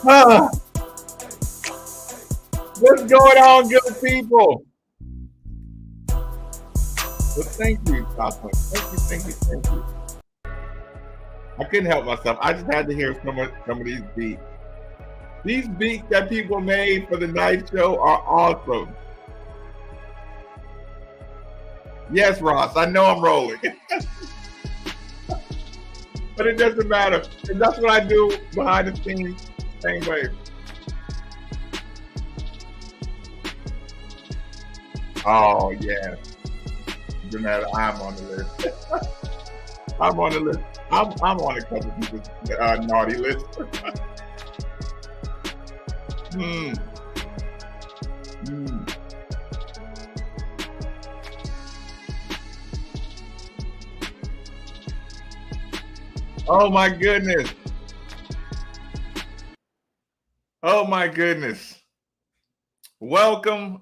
Ah, what's going on, good people? Well, thank you, Jocelyn. Thank you. I couldn't help myself. I just had to hear some of these beats. These beats that people made for the night show are awesome. Yes, Ross, I know I'm rolling. But it doesn't matter. And that's what I do behind the scenes, same way. Oh, yeah. Doesn't matter. I'm on the list. I'm on the list. I'm on a couple people's naughty list. Hmm. Hmm. Oh my goodness. Oh my goodness. Welcome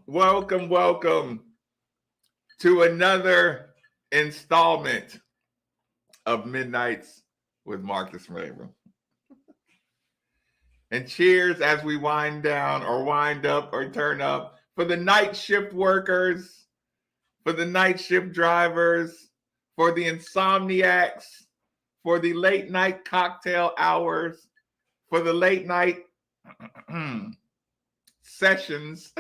to another installment of Midnights with Marcus Raven. And cheers as we wind down or wind up or turn up for the night shift workers, for the night shift drivers, for the insomniacs, for the late night cocktail hours, for the late night sessions,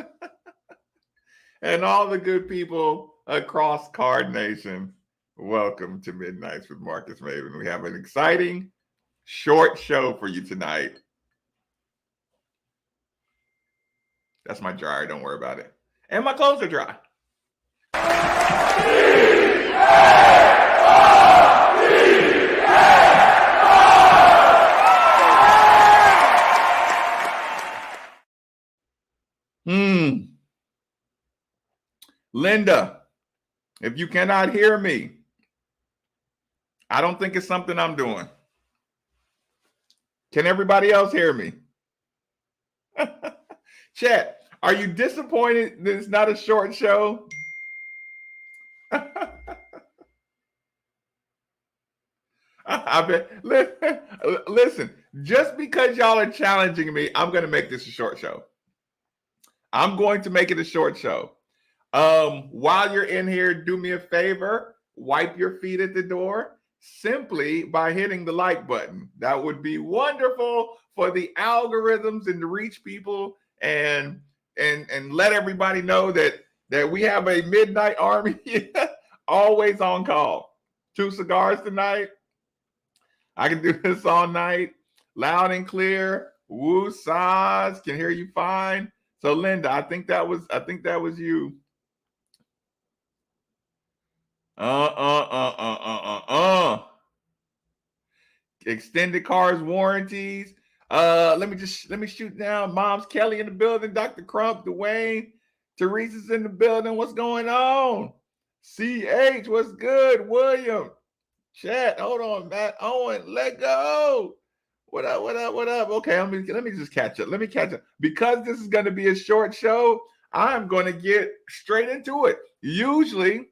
and all the good people across Card Nation. Welcome to Midnights with Marcus Raven. We have an exciting short show for you tonight. That's my dryer. Don't worry about it. And my clothes are dry. Linda, if you cannot hear me, I don't think it's something I'm doing. Can everybody else hear me? Chat, are you disappointed that it's not a short show? I bet. Listen, just because y'all are challenging me, I'm going to make this a short show. I'm going to make it a short show. While you're in here, do me a favor, wipe your feet at the door simply by hitting the like button. That would be wonderful for the algorithms and to reach people and let everybody know that we have a midnight army always on call. 2 cigars tonight. I can do this all night, loud and clear. Woo Saz, can hear you fine. So Linda, I think that was you. Extended cars warranties. Let me shoot down. Mom's Kelly in the building. Dr. Crump, Dwayne, Teresa's in the building. What's going on? CH, what's good? William, chat. Hold on, Matt Owen, let go. What up? Okay, let me just catch up. Let me catch up. Because this is going to be a short show, I'm going to get straight into it. Usually,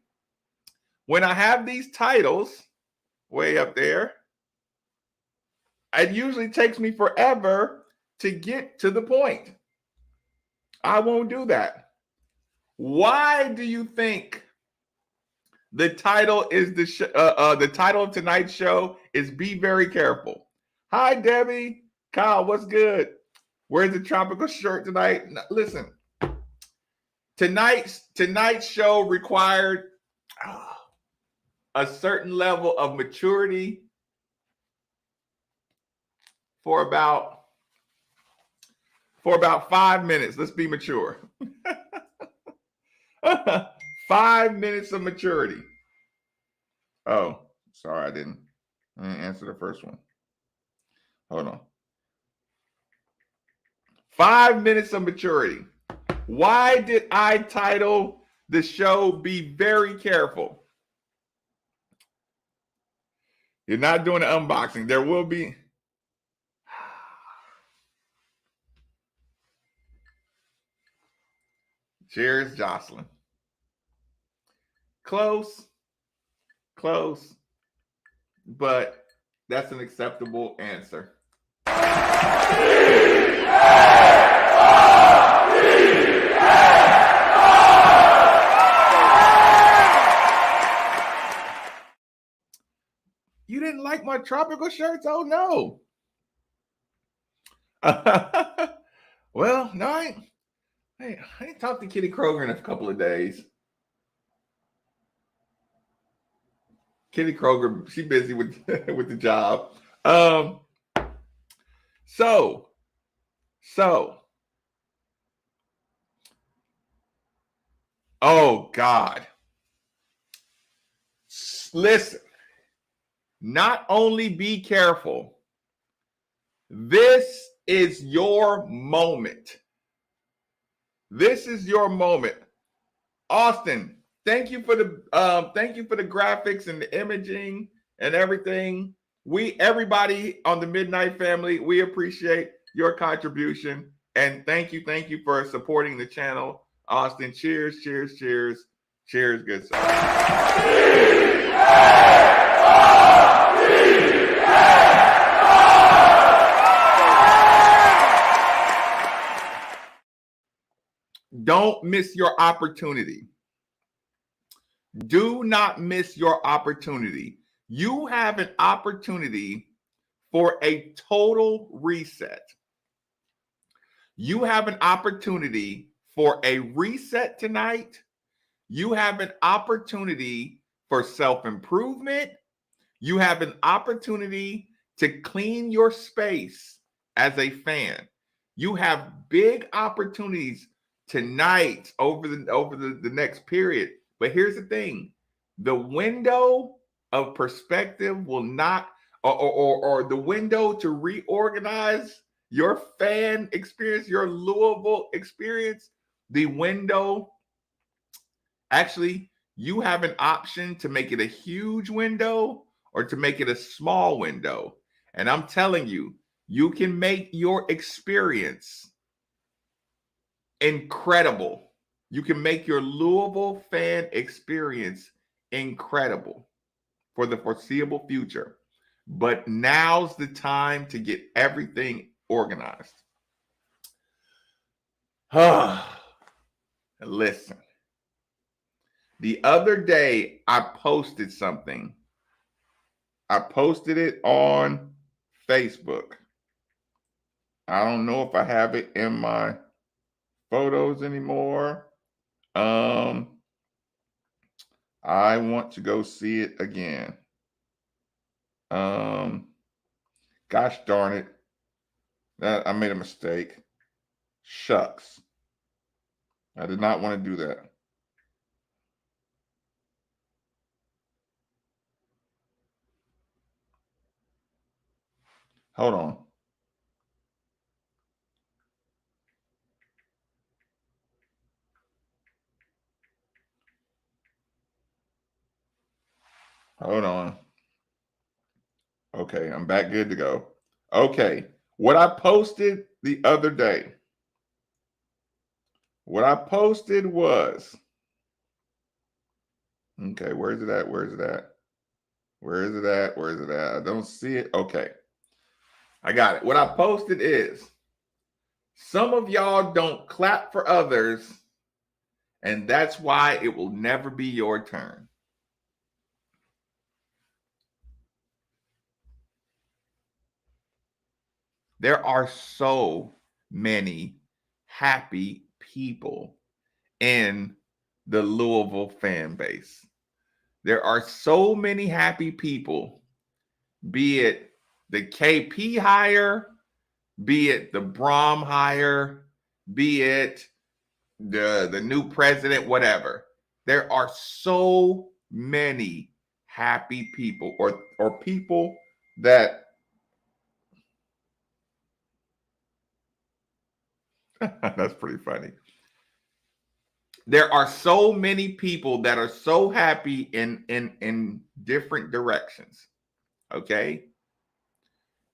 when I have these titles way up there, it usually takes me forever to get to the point. I won't do that. Why do you think the title is the title of tonight's show is Be Very Careful? Hi, Debbie. Kyle, what's good? Where's the tropical shirt tonight? Listen, tonight's show required a certain level of maturity for about 5 minutes. Let's be mature. 5 minutes of maturity. Oh, sorry, I didn't answer the first one. Hold on. 5 minutes of maturity. Why did I title the show Be Very Careful? You're not doing an unboxing. There will be. Cheers, Jocelyn. Close, but that's an acceptable answer. You didn't like my tropical shirts? Oh no. Well, no, I ain't talked to Kitty Kroger in a couple of days. Kitty Kroger, she busy with with the job. So, oh God. Listen, not only be careful, this is your moment. This is your moment. Austin, thank you for the graphics and the imaging and everything. Everybody on the Midnight family, we appreciate your contribution. And thank you for supporting the channel. Austin, cheers, cheers, cheers, cheers, good sir. Don't miss your opportunity. Do not miss your opportunity. You have an opportunity for a total reset. You have an opportunity for a reset tonight. You have an opportunity for self-improvement. You have an opportunity to clean your space as a fan. You have big opportunities tonight over the next period. But here's the thing: the window of perspective will not, or the window to reorganize your fan experience, your Louisville experience, the window, actually, you have an option to make it a huge window or to make it a small window. And I'm telling you, you can make your experience incredible. You can make your Louisville fan experience incredible for the foreseeable future. But now's the time to get everything organized. Listen, the other day I posted something. I posted it on Facebook. I don't know if I have it in my photos anymore. I want to go see it again. Gosh darn it. I made a mistake. Shucks. I did not want to do that. Hold on. Hold on. Okay, I'm back good to go. Okay, what I posted the other day. What I posted was, okay, where's it at? Where's it at? Where is it at? Where is it at? I don't see it. Okay, I got it. What I posted is, some of y'all don't clap for others, and that's why it will never be your turn. There are so many happy people in the Louisville fan base. There are so many happy people, be it the KP hire, be it the Brom hire, be it the new president, whatever. There are so many happy people or people that that's pretty funny. There are so many people that are so happy in different directions. Okay?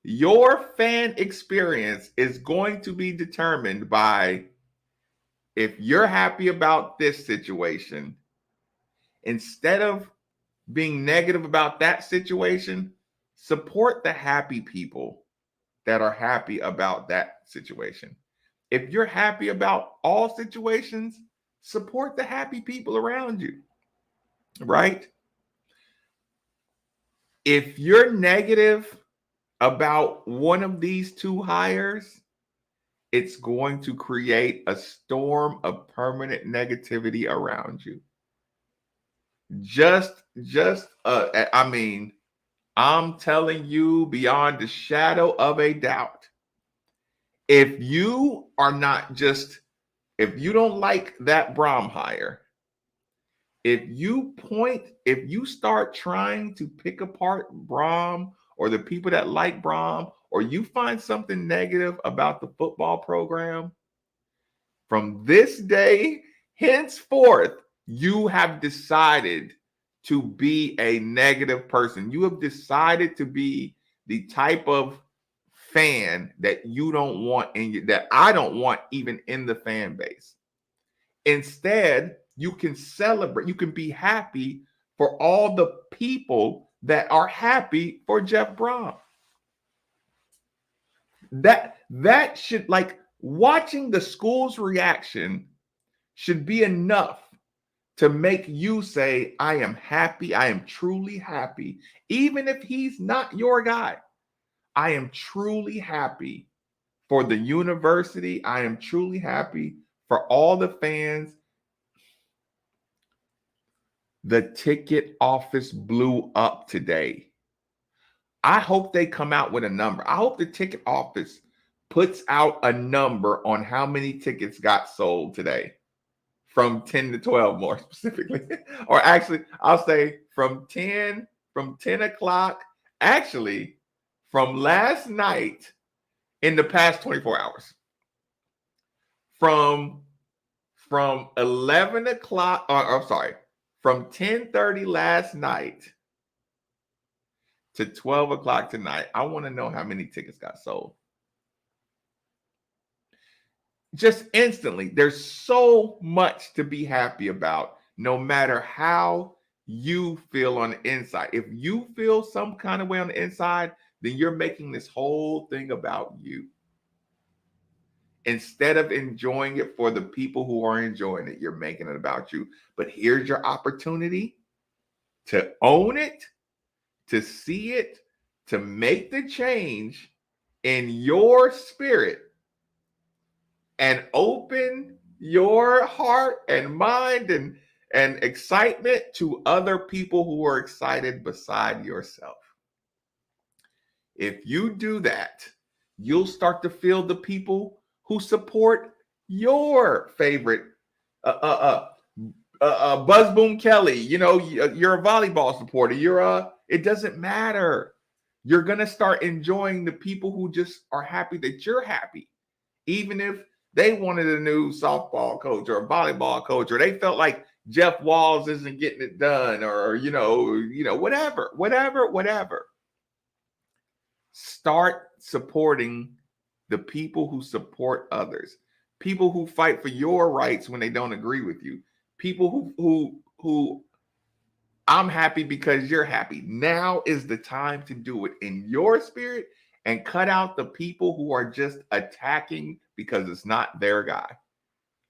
Your fan experience is going to be determined by if you're happy about this situation, instead of being negative about that situation, support the happy people that are happy about that situation. If you're happy about all situations, support the happy people around you, right? If you're negative about one of these two hires, it's going to create a storm of permanent negativity around you. I mean, I'm telling you beyond the shadow of a doubt. If you are not just, if you don't like that Brahm hire, if you start trying to pick apart Brahm or the people that like Brahm, or you find something negative about the football program, from this day henceforth, you have decided to be a negative person. You have decided to be the type of fan that you don't want that I don't want even in the fan base. Instead, you can celebrate, you can be happy for all the people that are happy for Jeff Brahm. That should, like, watching the school's reaction should be enough to make you say, I am happy. I am truly happy. Even if he's not your guy, I am truly happy for the university. I am truly happy for all the fans. The ticket office blew up today. I hope they come out with a number. I hope the ticket office puts out a number on how many tickets got sold today. From 10 to 12 more specifically. Or actually, I'll say from 10 o'clock, actually from last night in the past 24 hours. From 11 o'clock, from 10:30 last night to 12 o'clock tonight. I want to know how many tickets got sold. Just instantly, there's so much to be happy about, no matter how you feel on the inside. If you feel some kind of way on the inside, then you're making this whole thing about you. Instead of enjoying it for the people who are enjoying it, you're making it about you. But here's your opportunity to own it, to see it, to make the change in your spirit, and open your heart and mind and excitement to other people who are excited beside yourself. If you do that, you'll start to feel the people who support your favorite Buzz Boom Kelly. You know, you're a volleyball supporter. It doesn't matter. You're going to start enjoying the people who just are happy that you're happy. Even if they wanted a new softball coach or a volleyball coach, or they felt like Jeff Walls isn't getting it done, or whatever. Start supporting the people who support others, people who fight for your rights when they don't agree with you, people who I'm happy because you're happy. Now is the time to do it in your spirit and cut out the people who are just attacking because it's not their guy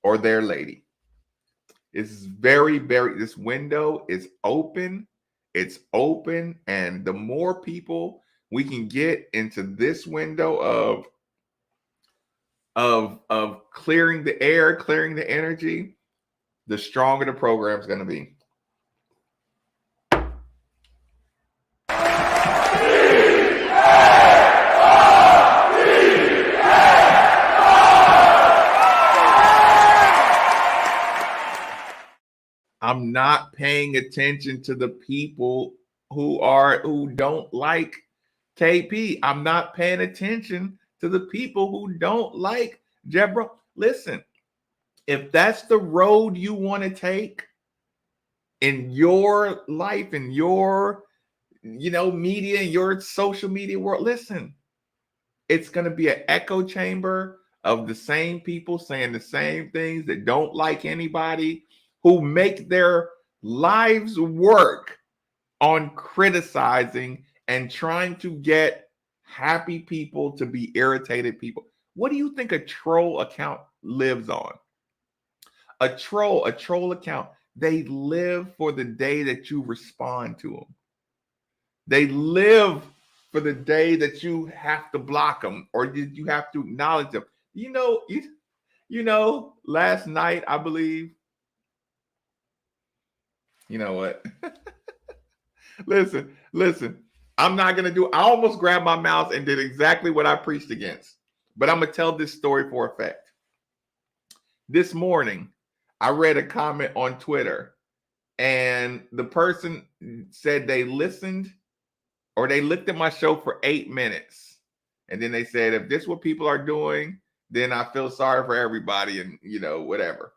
or their lady. It's this window is open. It's open. And the more people we can get into this window of clearing the air, clearing the energy, the stronger the program is going to be. I'm not paying attention to the people who don't like KP. I'm not paying attention to the people who don't like Jeff Brahm. Listen, if that's the road you want to take in your life, in your media, in your social media world, listen, it's going to be an echo chamber of the same people saying the same things that don't like anybody, who make their lives work on criticizing and trying to get happy people to be irritated people. What do you think a troll account lives on? A troll account, they live for the day that you respond to them. They live for the day that you have to block them or you have to acknowledge them. Last night, I believe, you know what? listen. I'm not going to I almost grabbed my mouse and did exactly what I preached against. But I'm going to tell this story for effect. This morning, I read a comment on Twitter, and the person said they listened or they looked at my show for 8 minutes. And then they said, if this is what people are doing, then I feel sorry for everybody and, whatever.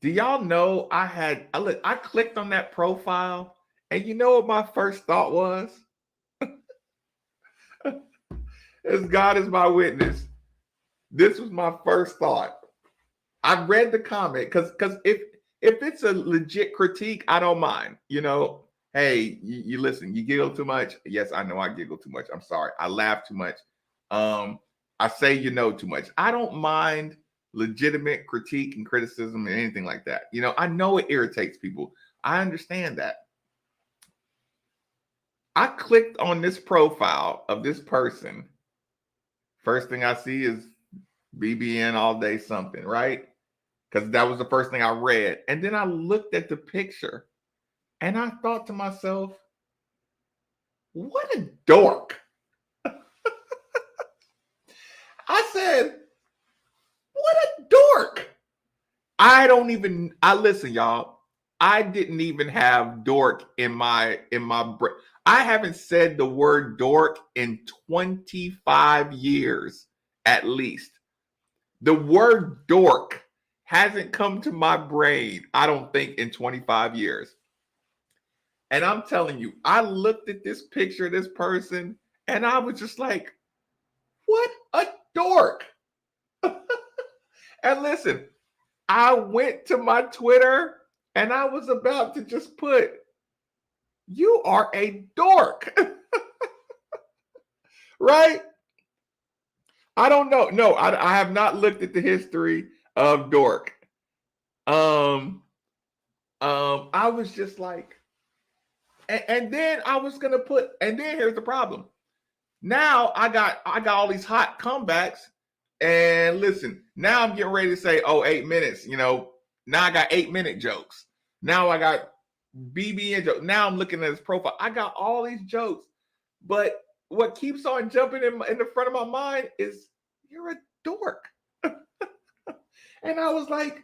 Do y'all know I clicked on that profile, and you know what my first thought was? As God is my witness, this was my first thought. I read the comment because if it's a legit critique, I don't mind. Hey, you listen, you giggle too much. Yes, I know I giggle too much. I'm sorry. I laugh too much. I say too much. I don't mind legitimate critique and criticism and anything like that. I know it irritates people. I understand that. I clicked on this profile of this person. First thing I see is BBN all day something, right? Because that was the first thing I read. And then I looked at the picture and I thought to myself, what a dork. I said, what a dork. Listen, y'all, I didn't even have dork in my brain. I haven't said the word dork in 25 years, at least. The word dork hasn't come to my brain, I don't think, in 25 years. And I'm telling you, I looked at this picture of this person and I was just like, what a dork. And listen, I went to my Twitter and I was about to just put, you are a dork. Right? I don't know. No, I have not looked at the history of dork. I was just like, and then I was gonna put, and then here's the problem. Now I got all these hot comebacks, and listen, now I'm getting ready to say, 8 minutes. Now I got 8-minute jokes. Now I got BBN jokes. Now I'm looking at his profile. I got all these jokes, but what keeps on jumping in the front of my mind is, you're a dork. And I was like,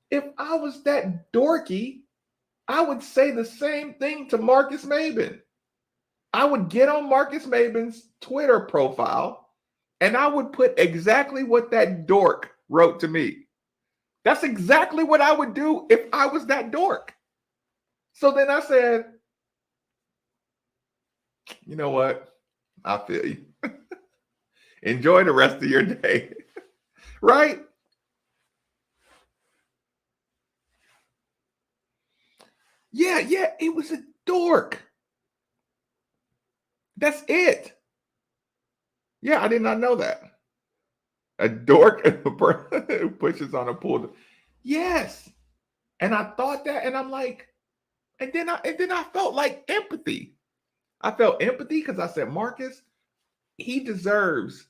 if I was that dorky, I would say the same thing to Marcus Maben. I would get on Marcus Maben's Twitter profile and I would put exactly what that dork wrote to me. That's exactly what I would do if I was that dork. So then I said, you know what? I feel you. Enjoy the rest of your day. Right? Yeah, it was a dork. That's it. Yeah, I did not know that. A dork who pushes on a pool. Yes. And I thought that, and I'm like, and then I felt like empathy. I felt empathy because I said, Marcus, he deserves.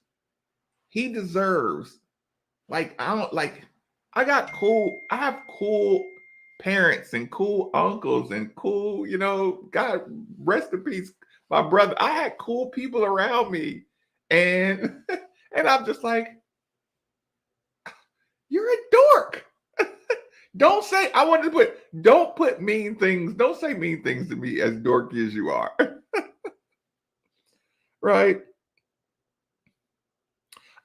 Like, I have cool parents and cool uncles and cool, God rest in peace, my brother. I had cool people around me, and I'm just like, you're a dork. Don't say, don't put mean things. Don't say mean things to me as dorky as you are. Right?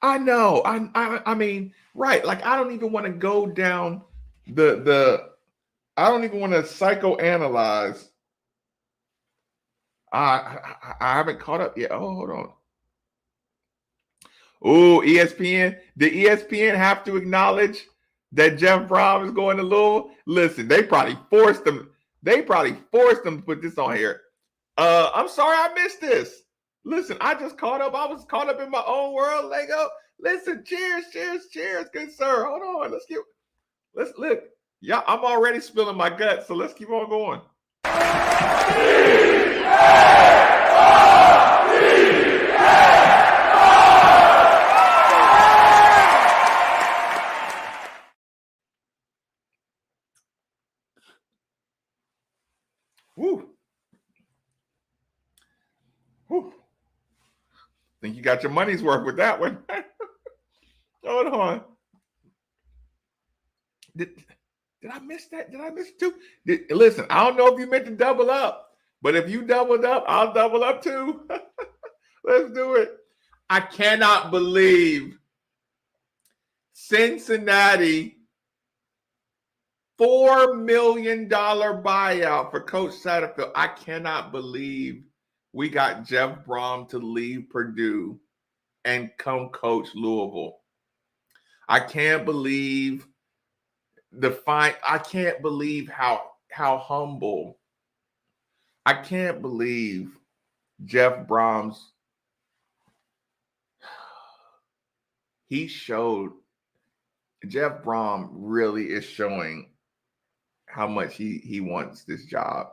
I know. I mean, right. Like, I don't even want to go down I don't even want to psychoanalyze. I haven't caught up yet. Oh, hold on. Oh, ESPN. Did ESPN have to acknowledge that Jeff Brom is going to Louisville? Listen, they probably forced them. They probably forced them to put this on here. I'm sorry I missed this. Listen, I just caught up. I was caught up in my own world, Lego. Listen, cheers, good sir. Hold on. Let's look. Yeah, I'm already spilling my guts, so let's keep on going. Woo. Woo. Think you got your money's worth with that one. Hold on. Did I miss that? Did I miss it too? Listen, I don't know if you meant to double up, but if you doubled up, I'll double up too. Let's do it. I cannot believe Cincinnati $4 million buyout for Coach Satterfield. I cannot believe we got Jeff Brom to leave Purdue and come coach Louisville. I can't believe I can't believe how humble. I can't believe Jeff Brom's. Jeff Brom really is showing how much he wants this job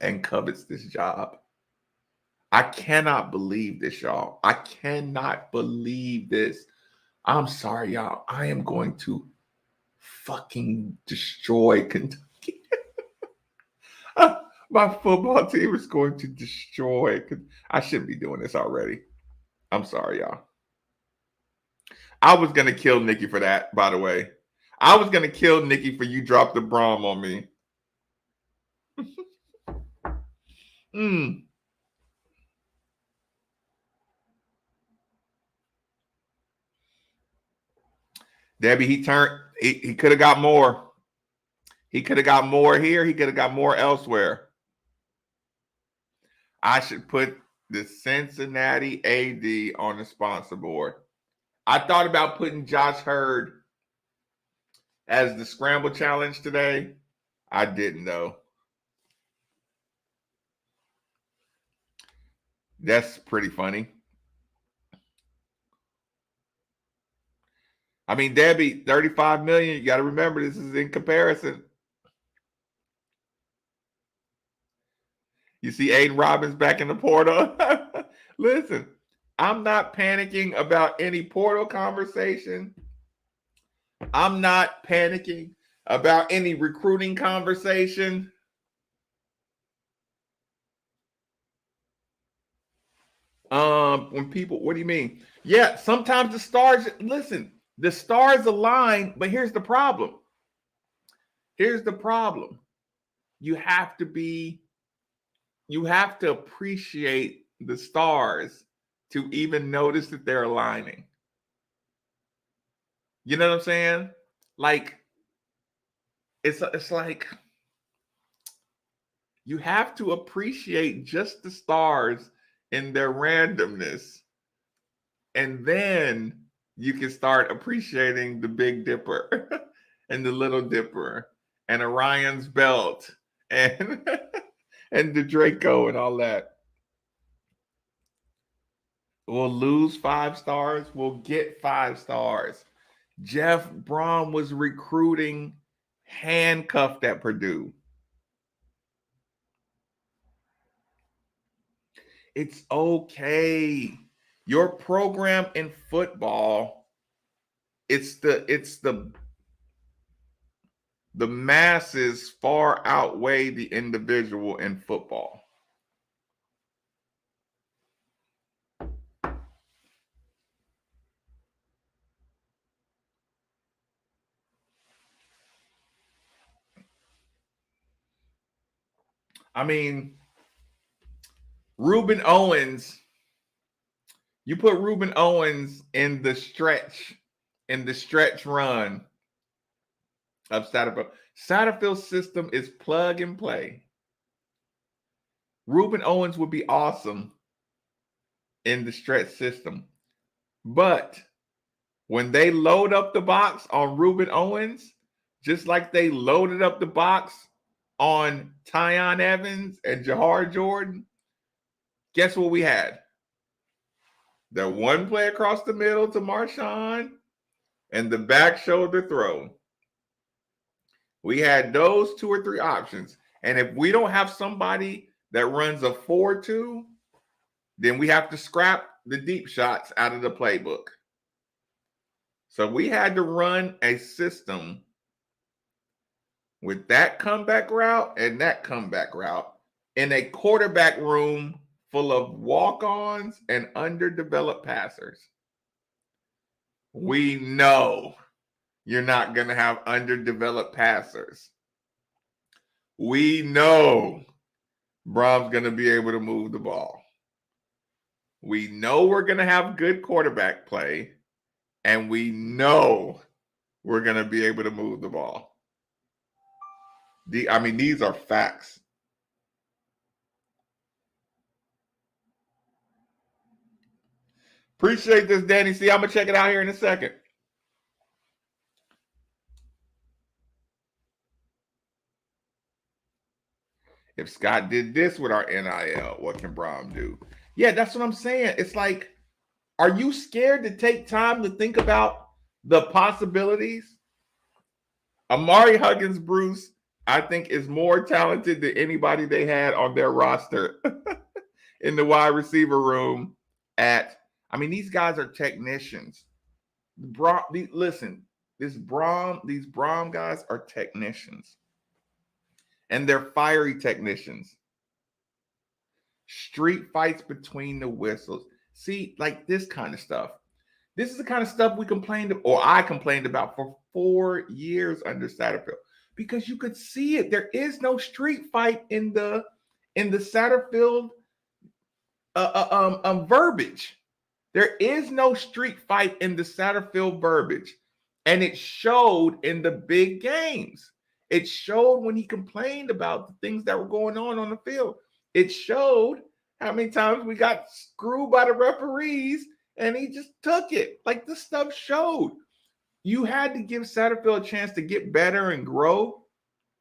and covets this job. I cannot believe this, y'all. I cannot believe this. I'm sorry, y'all. I am going to fucking destroy Kentucky. My football team is going to destroy. I shouldn't be doing this already. I'm sorry, y'all. I was going to kill Nikki for that, by the way. I was going to kill Nikki for you drop the Brom on me. Debbie, he could have got more. He could have got more here. He could have got more elsewhere. I should put the Cincinnati AD on the sponsor board. I thought about putting Josh Hurd as the scramble challenge today. I didn't, though. That's pretty funny. I mean, Debbie, 35 million. You got to remember, this is in comparison. You see Aiden Robbins back in the portal. Listen, I'm not panicking about any portal conversation. I'm not panicking about any recruiting conversation. When people, what do you mean? Yeah, sometimes the stars align, but here's the problem. You have to appreciate the stars to even notice that they're aligning. You know what I'm saying? Like, it's like you have to appreciate just the stars in their randomness. And then you can start appreciating the Big Dipper and the Little Dipper and Orion's Belt and and the Draco and all that. We'll lose 5 stars. We'll get 5 stars. Jeff Brom was recruiting handcuffed at Purdue. It's okay. Your program in football, it's the masses far outweigh the individual in football. I mean, Ruben Owens, you put Ruben Owens in the stretch run of Satterfield. Satterfield's system is plug and play. Ruben Owens would be awesome in the stretch system. But when they load up the box on Ruben Owens, just like they loaded up the box on Tyon Evans and Jahar Jordan, guess what we had? The one play across the middle to Marshawn and the back shoulder throw. We had those 2 or 3 options. And if we don't have somebody that runs a 4-2, then we have to scrap the deep shots out of the playbook. So we had to run a system with that comeback route and that comeback route in a quarterback room full of walk-ons and underdeveloped passers. We know you're not going to have underdeveloped passers. We know Brohm's going to be able to move the ball. We know we're going to have good quarterback play, and we know we're going to be able to move the ball. These are facts. Appreciate this, Danny C. I'm going to check it out here in a second. If Scott did this with our NIL, what can Brohm do? Yeah, that's what I'm saying. It's like, are you scared to take time to think about the possibilities? Amari Huggins, Bruce, I think is more talented than anybody they had on their roster in the wide receiver room. These guys are technicians. These Brohm guys are technicians. And they're fiery technicians. Street fights between the whistles. See, like this kind of stuff. This is the kind of stuff I complained about for 4 years under Satterfield, because you could see it. There is no street fight in the Satterfield verbiage. There is no street fight in the Satterfield verbiage, and it showed in the big games. It showed when he complained about the things that were going on the field. It showed how many times we got screwed by the referees and he just took it. Like, this stuff showed. You had to give Satterfield a chance to get better and grow.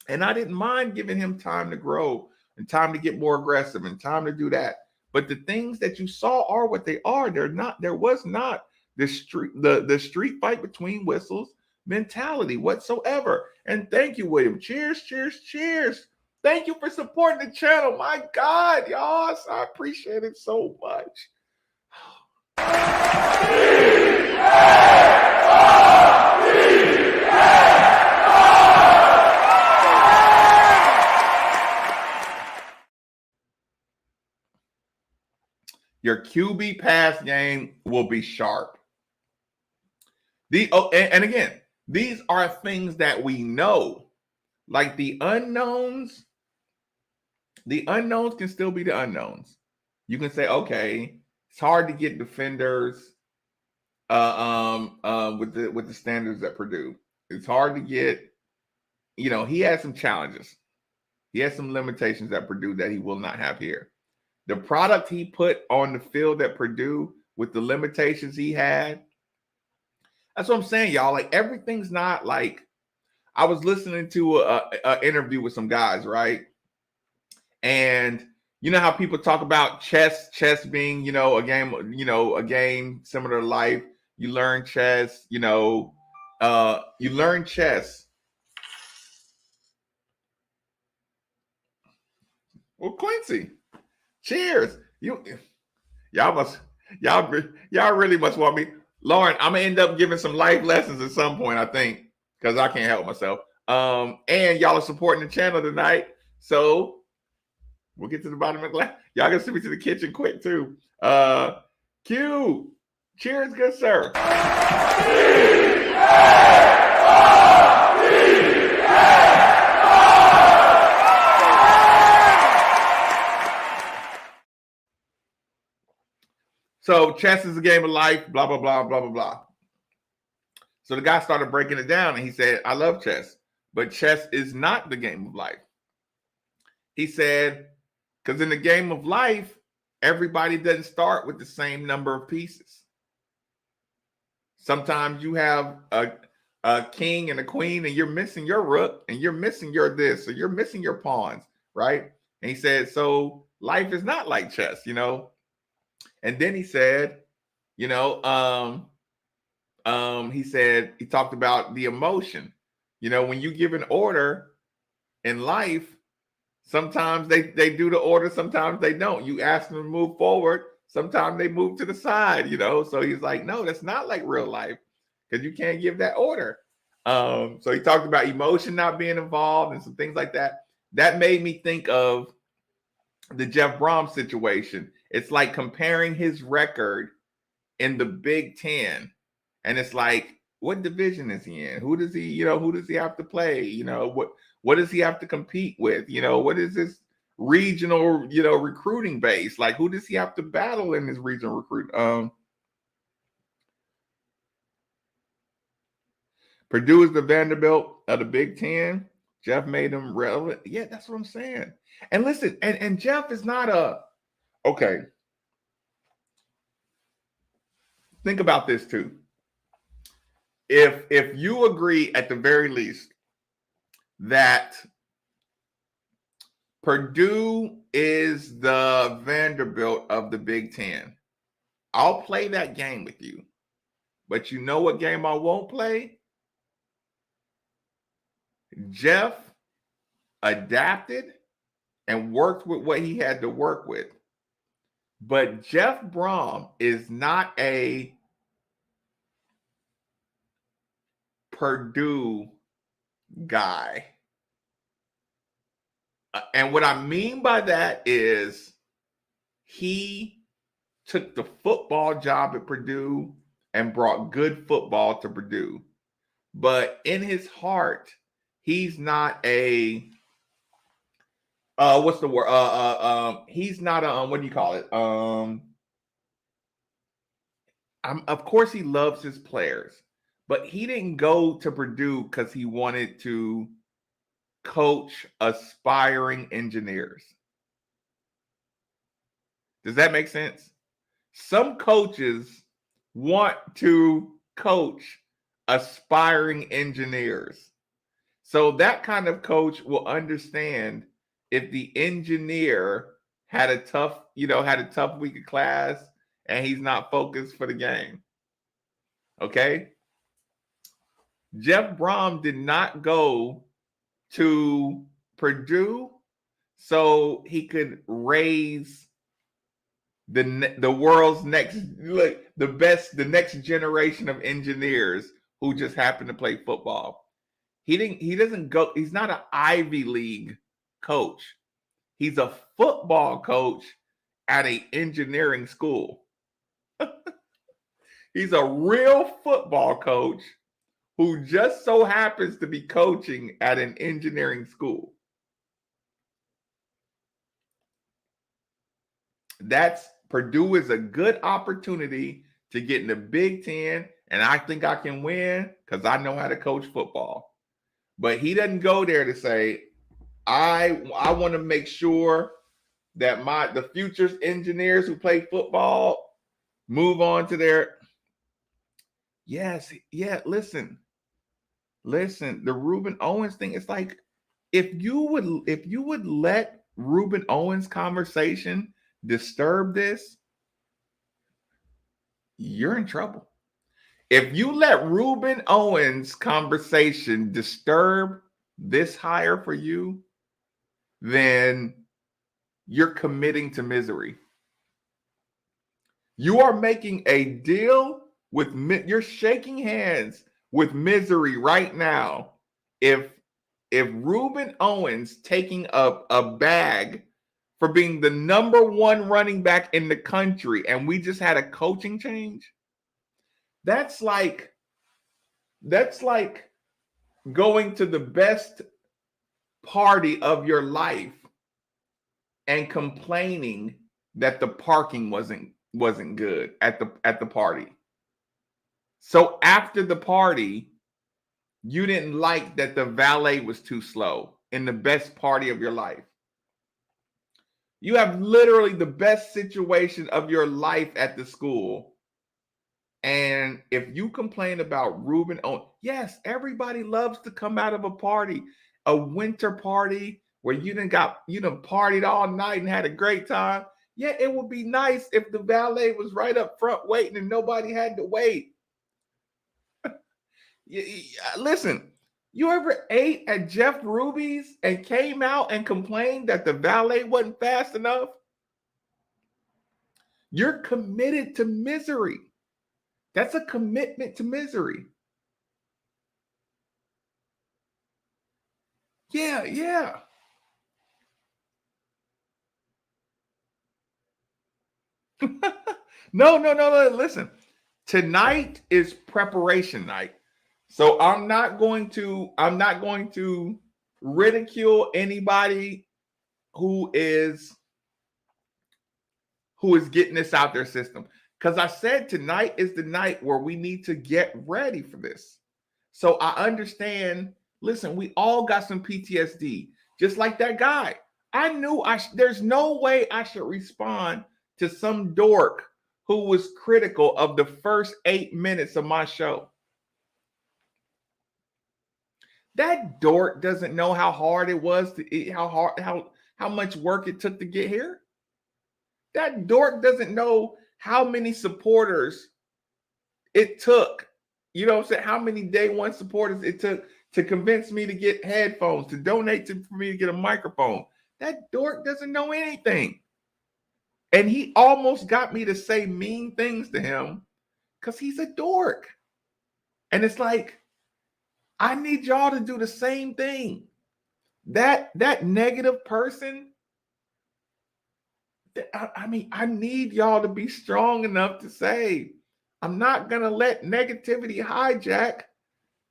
And I didn't mind giving him time to grow and time to get more aggressive and time to do that. But the things that you saw are what they are. There was not the street fight between whistles mentality whatsoever. And thank you, William. Cheers, cheers, cheers. Thank you for supporting the channel. My God, y'all, I appreciate it so much. Your QB pass game will be sharp. And again, these are things that we know. Like the unknowns can still be the unknowns. You can say, okay, it's hard to get defenders with the standards at Purdue. It's hard to get, he has some challenges. He has some limitations at Purdue that he will not have here. The product he put on the field at Purdue with the limitations he had, that's what I'm saying, y'all. Like, everything's not like, I was listening to a interview with some guys, right? And you know how people talk about chess being, a game similar to life. You learn chess, you learn chess. Well, Quincy, cheers. Y'all really must want me. Lauren, I'm gonna end up giving some life lessons at some point, I think, because I can't help myself. And y'all are supporting the channel tonight. So we'll get to the bottom of the glass. Y'all gonna send me to the kitchen quick too. Q, cheers, good sir. So chess is a game of life, blah, blah, blah, blah, blah, blah. So the guy started breaking it down and he said, I love chess, but chess is not the game of life. He said, because in the game of life, everybody doesn't start with the same number of pieces. Sometimes you have a king and a queen and you're missing your rook and you're missing your this, or you're missing your pawns, right? And he said, so life is not like chess, And then he said, You know, he said he talked about the emotion. You know, when you give an order in life, sometimes they do the order, sometimes they don't. You ask them to move forward, sometimes they move to the side, you know. So he's like, no, that's not like real life because you can't give that order. So he talked about emotion not being involved and some things like that. That made me think of the Jeff Brom situation. It's like comparing his record in the Big Ten, and it's like, what division is he in? Who does he, who does he have to play? What does he have to compete with? What is this regional, recruiting base? Like, who does he have to battle in his regional recruit? Purdue is the Vanderbilt of the Big Ten. Jeff made him relevant. Yeah, that's what I'm saying. And listen, and Jeff is not okay. Think about this too. If you agree at the very least that Purdue is the Vanderbilt of the Big Ten, I'll play that game with you. But you know what game I won't play? Jeff adapted and worked with what he had to work with. But Jeff Brom is not a Purdue guy. And what I mean by that is he took the football job at Purdue and brought good football to Purdue. But in his heart, he's not a what's the word? He's not a what do you call it? Of course he loves his players, but he didn't go to Purdue because he wanted to coach aspiring engineers. Does that make sense? Some coaches want to coach aspiring engineers. So that kind of coach will understand if the engineer had a tough week of class and he's not focused for the game. Okay? Jeff Brom did not go to Purdue so he could raise the world's next, the next generation of engineers who just happen to play football. He doesn't go, he's not an Ivy League coach. He's a football coach at an engineering school. He's a real football coach who just so happens to be coaching at an engineering school. Purdue is a good opportunity to get in the Big Ten, and I think I can win because I know how to coach football. But he doesn't go there to say, I want to make sure that the future engineers who play football move on to their. Yes, yeah. Listen. The Reuben Owens thing. It's like if you would let Reuben Owens' conversation disturb this, you're in trouble. If you let Reuben Owens' conversation disturb this hire for you, then you're committing to misery. You are making a deal with, you're shaking hands with misery right now. If Reuben Owens taking a bag for being the number one running back in the country and we just had a coaching change, that's like going to the best party of your life and complaining that the parking wasn't good at the party. So after the party, you didn't like that the valet was too slow in the best party of your life. You have literally the best situation of your life at the school. And if you complain about Reuben Owens, yes, everybody loves to come out of a party, a winter party where you done partied all night and had a great time. Yeah, it would be nice if the valet was right up front waiting and nobody had to wait. Listen, you ever ate at Jeff Ruby's and came out and complained that the valet wasn't fast enough? You're committed to misery. That's a commitment to misery. Yeah, yeah. No. Listen, tonight is preparation night. So I'm not going to ridicule anybody who is getting this out their system. Because I said tonight is the night where we need to get ready for this. So I understand. Listen, we all got some PTSD, just like that guy. I knew there's no way I should respond to some dork who was critical of the first 8 minutes of my show. That dork doesn't know how hard it was to how much work it took to get here. That dork doesn't know how many supporters it took. You know what I'm saying? How many day one supporters it took to convince me to get headphones, to donate for me to get a microphone. That dork doesn't know anything. And he almost got me to say mean things to him because he's a dork. And it's like, I need y'all to do the same thing. That negative person, I mean, I need y'all to be strong enough to say, I'm not going to let negativity hijack.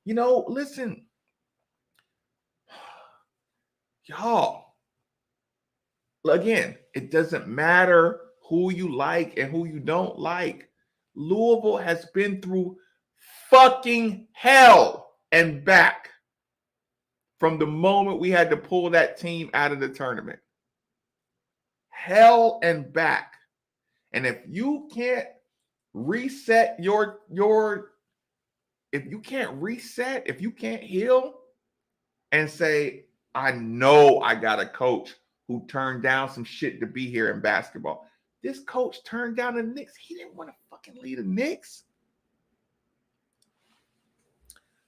Listen, y'all, again, it doesn't matter who you like and who you don't like. Louisville has been through fucking hell and back from the moment we had to pull that team out of the tournament. Hell and back. And if you can't reset if you can't heal and say, I know I got a coach who turned down some shit to be here in basketball. This coach turned down the Knicks. He didn't want to fucking lead the Knicks.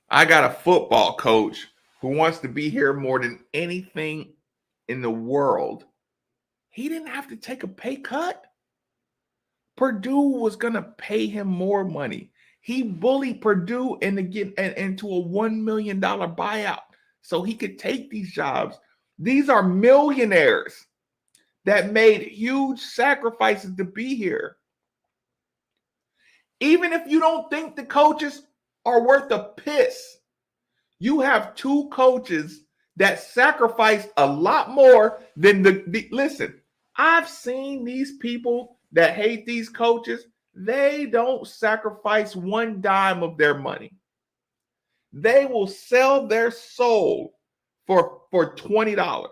I got a football coach who wants to be here more than anything in the world. He didn't have to take a pay cut. Purdue was going to pay him more money. He bullied Purdue into a $1 million buyout so he could take these jobs. These are millionaires that made huge sacrifices to be here. Even if you don't think the coaches are worth a piss, you have two coaches that sacrificed a lot more than listen, I've seen these people that hate these coaches. They don't sacrifice one dime of their money. They will sell their soul for $20.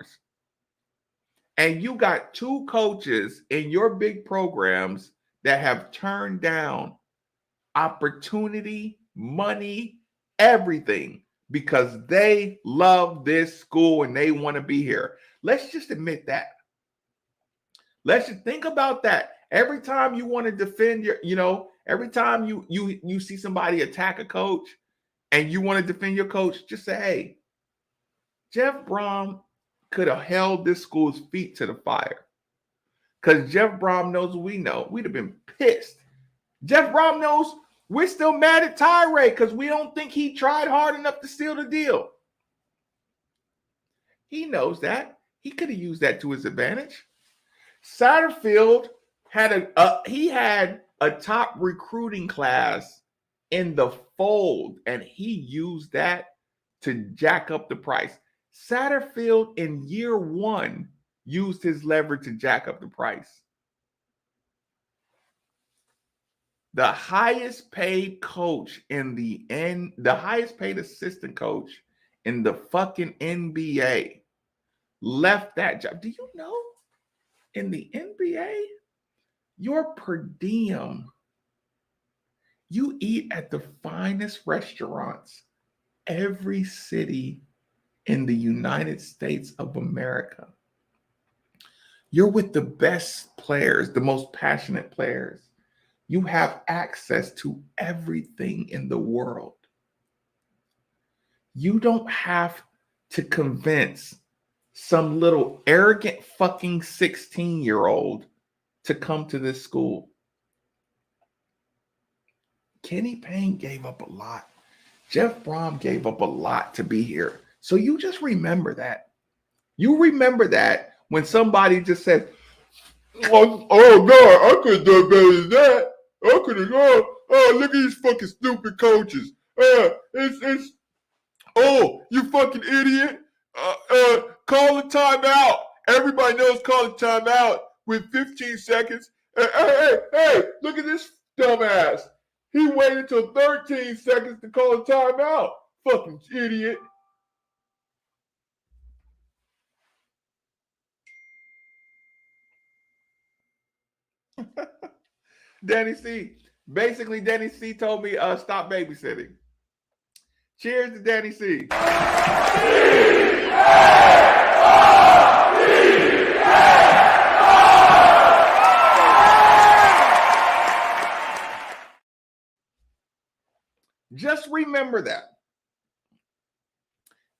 And you got two coaches in your big programs that have turned down opportunity, money, everything because they love this school and they want to be here. Let's just admit that. Let's just think about that. Every time you want to defend every time you see somebody attack a coach and you want to defend your coach, just say, hey, Jeff Brohm could have held this school's feet to the fire. Because Jeff Brohm knows what we know. We'd have been pissed. Jeff Brohm knows we're still mad at Tyree because we don't think he tried hard enough to seal the deal. He knows that. He could have used that to his advantage. Satterfield had a top recruiting class in the fold, and he used that to jack up the price. Satterfield in year one used his leverage to jack up the price. The highest paid coach the highest paid assistant coach in the fucking NBA left that job. Do you know in the NBA, your per diem, you eat at the finest restaurants every city in the United States of America. You're with the best players, the most passionate players. You have access to everything in the world. You don't have to convince some little arrogant fucking 16-year-old to come to this school. Kenny Payne gave up a lot. Jeff Brom gave up a lot to be here. So you just remember that. You remember that when somebody just said, oh God, I could have done better than that. I could have gone, oh, look at these fucking stupid coaches. Oh, you fucking idiot. Call a timeout. Everybody knows call a timeout with 15 seconds. Hey, look at this dumbass. He waited until 13 seconds to call a timeout. Fucking idiot. Danny C. Basically, Danny C told me stop babysitting. Cheers to Danny C. Just remember that.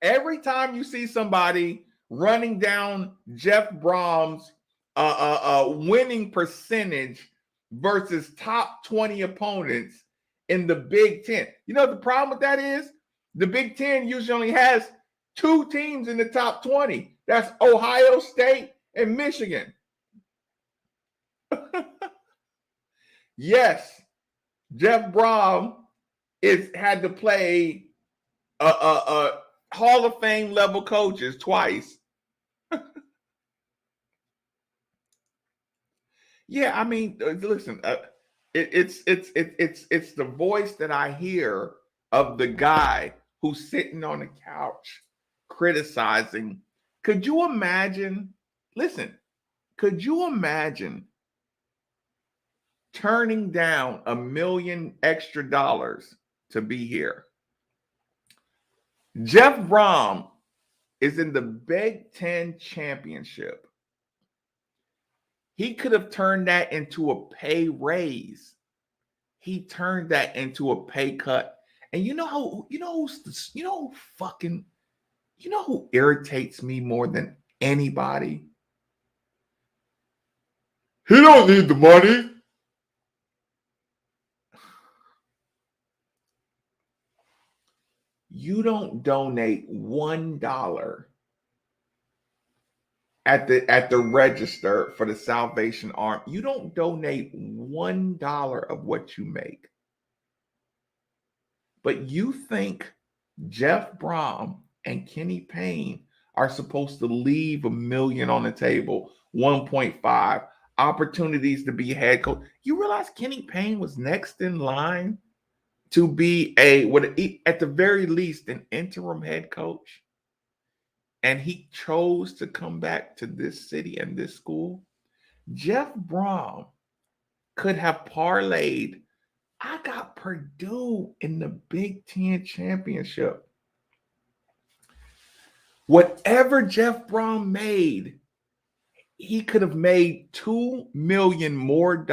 Every time you see somebody running down Jeff Brom's winning percentage versus top 20 opponents in the Big Ten, you know what the problem with that is? The Big Ten usually only has 2 teams in the top 20. That's Ohio State and Michigan. Yes, Jeff Brom had to play Hall of Fame level coaches twice. Yeah, I mean, listen, it's the voice that I hear of the guy who's sitting on the couch criticizing. Could you imagine? Listen, could you imagine turning down $1 million extra to be here? Jeff Brom is in the Big Ten championship. He could have turned that into a pay raise. He turned that into a pay cut. And you know who irritates me more than anybody? He don't need the money. You don't donate $1 at the register for the Salvation Army. You don't donate $1 of what you make. But you think Jeff Brom and Kenny Payne are supposed to leave $1 million on the table, 1.5 opportunities to be head coach. You realize Kenny Payne was next in line to be at the very least an interim head coach, and he chose to come back to this city and this school. Jeff Brom could have parlayed. I got Purdue in the Big Ten championship. Whatever Jeff Brom made, he could have made $2 million more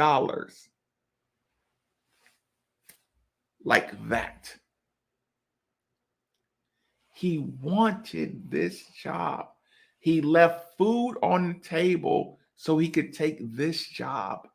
like that. He wanted this job. He left food on the table so he could take this job.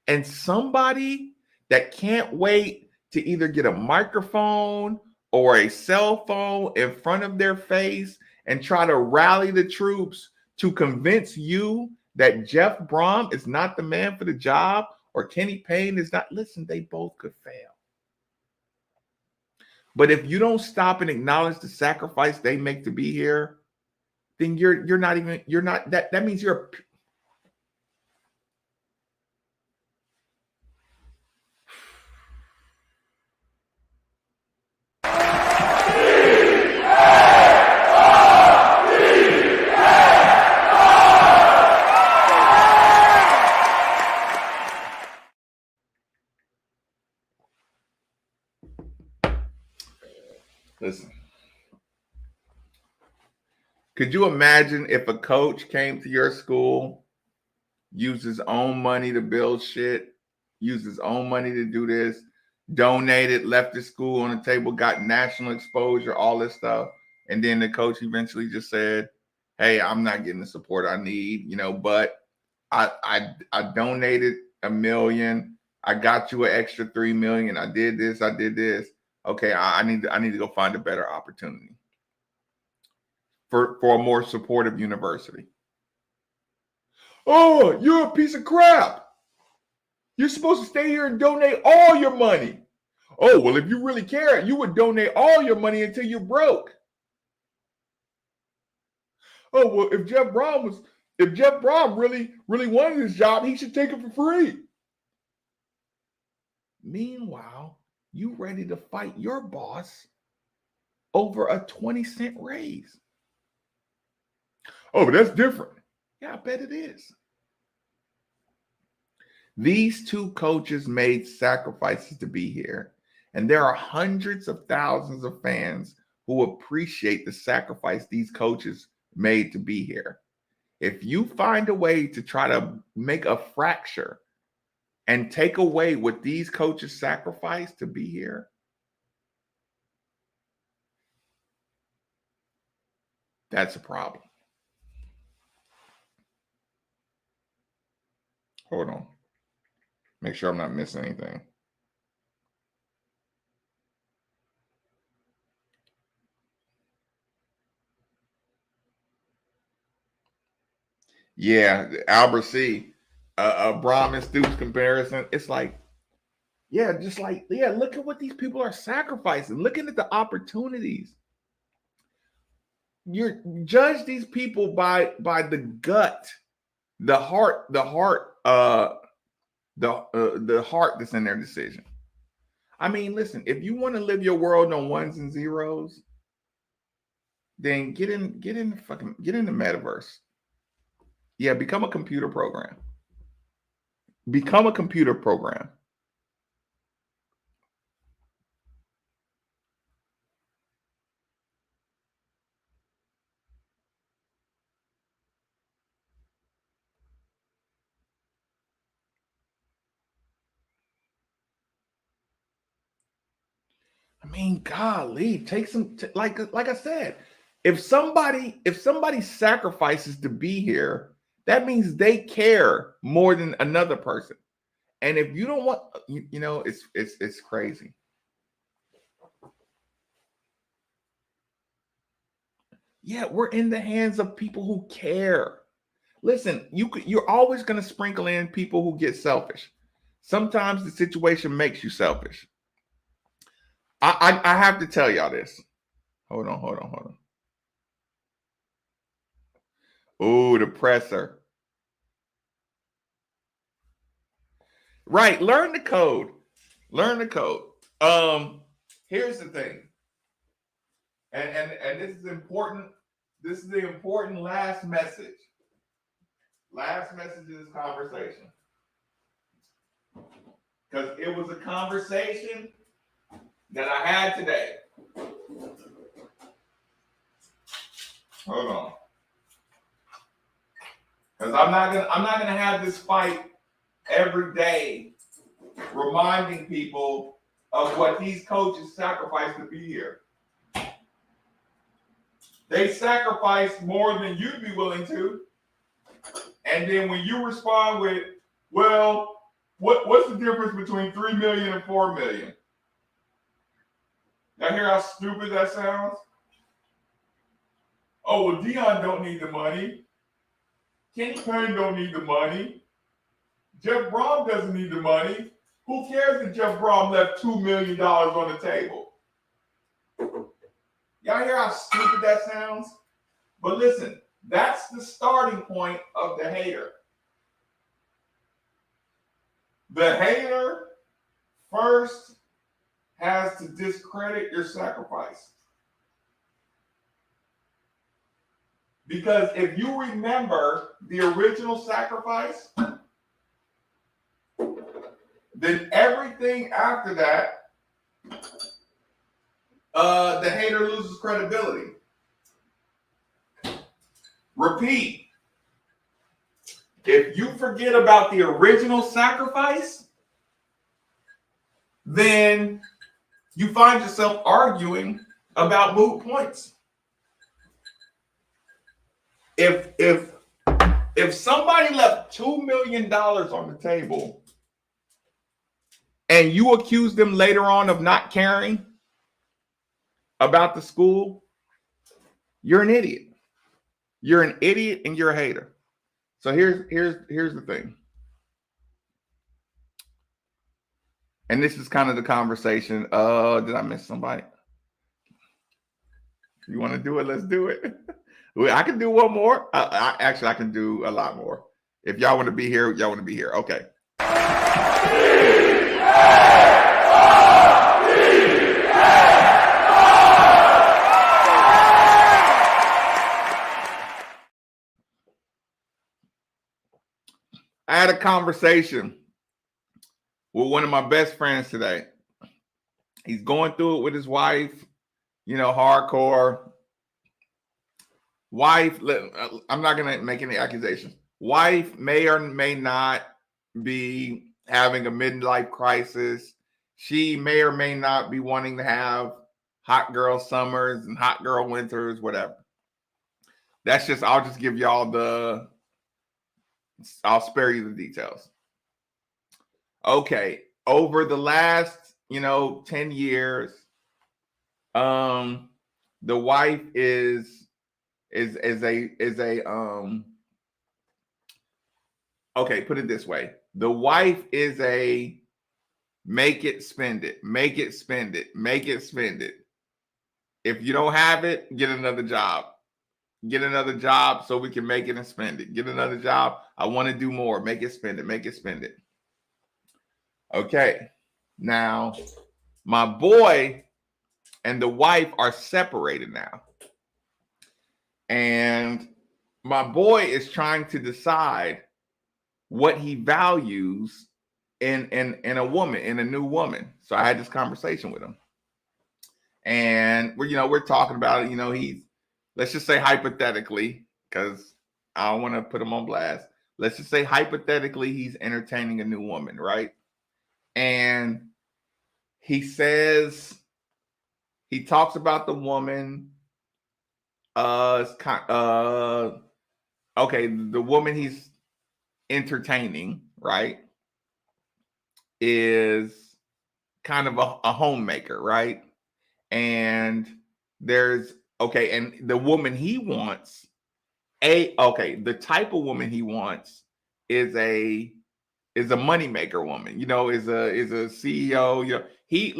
And somebody that can't wait to either get a microphone or a cell phone in front of their face and try to rally the troops to convince you that Jeff Brom is not the man for the job or Kenny Payne is not. Listen, they both could fail. But if you don't stop and acknowledge the sacrifice they make to be here, then that means you're Listen, Could you imagine if a coach came to your school, used his own money to build shit, used his own money to do this, donated, left the school on the table, got national exposure, all this stuff, and then the coach eventually just said, "Hey, I'm not getting the support I need, but I donated $1 million. I got you an extra $3 million. I did this. I did this. Okay, I need to go find a better opportunity for a more supportive university." Oh, you're a piece of crap. You're supposed to stay here and donate all your money. Oh, well, if you really care, you would donate all your money until you're broke. Oh, well, if Jeff Brom really wanted his job, he should take it for free. Meanwhile, you ready to fight your boss over a 20-cent raise. Oh, but that's different. Yeah, I bet it is. These two coaches made sacrifices to be here, and there are hundreds of thousands of fans who appreciate the sacrifice these coaches made to be here. If you find a way to try to make a fracture and take away what these coaches sacrificed to be here, that's a problem. Hold on. Make sure I'm not missing anything. Yeah, Albert C. Brom and Stoops comparison. It's like, look at what these people are sacrificing. Looking at the opportunities. You judge these people by the gut, the heart that's in their decision. I mean, listen, if you want to live your world on ones and zeros, then get in the metaverse. Yeah, become a computer program. Become a computer program. I mean, golly, take some like I said, if somebody sacrifices to be here, that means they care more than another person. And if you don't want, it's crazy. Yeah, we're in the hands of people who care. Listen, you're always going to sprinkle in people who get selfish. Sometimes the situation makes you selfish. I have to tell y'all this. Hold on. Oh, the presser. Right, learn the code. Here's the thing. And this is important. This is the important last message. Last message of this conversation. Because it was a conversation that I had today. Hold on. Because I'm not gonna have this fight every day reminding people of what these coaches sacrificed to be here. They sacrificed more than you'd be willing to. And then when you respond with, well, what's the difference between 3 million and 4 million? Y'all hear how stupid that sounds? Oh, well, Dion don't need the money. Kenny Payne don't need the money. Jeff Brom doesn't need the money. Who cares if Jeff Brom left $2 million on the table? Y'all hear how stupid that sounds? But listen, that's the starting point of the hater. The hater first has to discredit your sacrifice. Because if you remember the original sacrifice, then everything after that, the hater loses credibility. Repeat. If you forget about the original sacrifice, then you find yourself arguing about moot points. If somebody left $2 million on the table and you accuse them later on of not caring about the school, you're an idiot. You're an idiot and you're a hater. So here's the thing. And this is kind of the conversation. Did I miss somebody? You want to do it? Let's do it. I can do one more. Actually, I can do a lot more. If y'all want to be here, y'all want to be here. Okay. I had a conversation with one of my best friends today. He's going through it with his wife, hardcore. Wife, I'm not going to make any accusations. Wife may or may not be having a midlife crisis. She may or may not be wanting to have hot girl summers and hot girl winters, whatever. I'll just give y'all I'll spare you the details. Okay. Over the last, 10 years, the wife is okay, put it this way. The wife is a make it, spend it, make it, spend it, make it, spend it. If you don't have it, get another job. Get another job so we can make it and spend it. Get another job. I want to do more. Make it, spend it, make it, spend it. Okay. Now, my boy and the wife are separated now. And my boy is trying to decide what he values in a woman, in a new woman. So I had this conversation with him. And we're talking about it. Let's just say hypothetically, because I don't want to put him on blast. Let's just say hypothetically he's entertaining a new woman, right? And he talks about the woman. Okay, the woman he's entertaining, right, is kind of a homemaker, right? And and the woman he wants, the type of woman he wants is a moneymaker woman, is a CEO. He